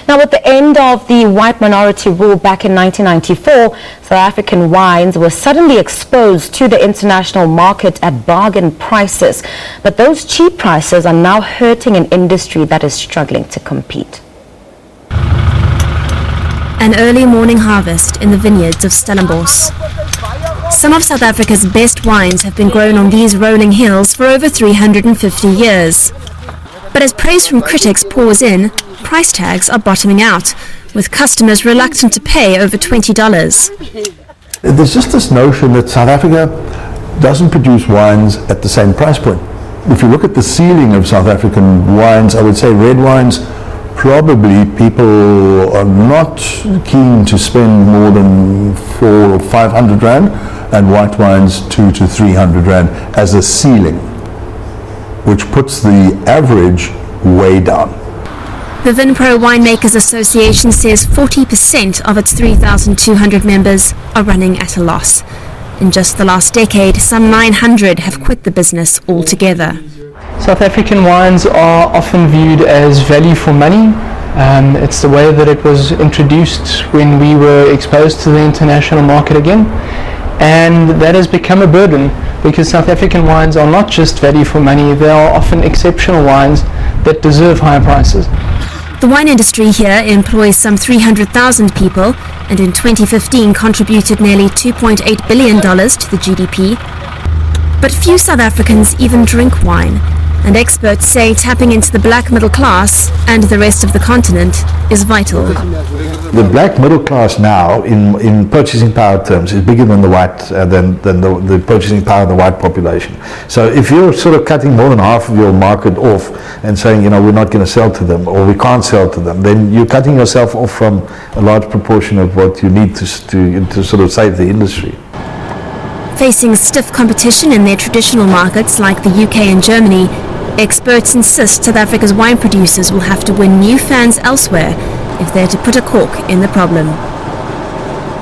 Now, with the end of the white minority rule back in 1994, South African wines were suddenly exposed to the international market at bargain prices. But those cheap prices are now hurting an industry that is struggling to compete. An early morning harvest in the vineyards of Stellenbosch. Some of South Africa's best wines have been grown on these rolling hills for over 350 years. But as praise from critics pours in, price tags are bottoming out, with customers reluctant to pay over $20. There's just this notion that South Africa doesn't produce wines at the same price point. If you look at the ceiling of South African wines, I would say red wines, probably people are not keen to spend more than 400 or 500 rand, and white wines 200 to 300 rand as a ceiling, which puts the average way down. The Vinpro Winemakers Association says 40% of its 3,200 members are running at a loss. In just the last decade, some 900 have quit the business altogether. South African wines are often viewed as value for money. It's the way that it was introduced when we were exposed to the international market again. And that has become a burden because South African wines are not just value for money, they are often exceptional wines that deserve higher prices. The wine industry here employs some 300,000 people and in 2015 contributed nearly $2.8 billion to the GDP. But few South Africans even drink wine, and experts say tapping into the black middle class and the rest of the continent is vital. The black middle class now, in purchasing power terms, is bigger than the white than the purchasing power of the white population. So if you're sort of cutting more than half of your market off and saying, you know, we're not going to sell to them or we can't sell to them, then you're cutting yourself off from a large proportion of what you need to sort of save the industry. Facing stiff competition in their traditional markets like the UK and Germany, experts insist South Africa's wine producers will have to win new fans elsewhere if they're to put a cork in the problem.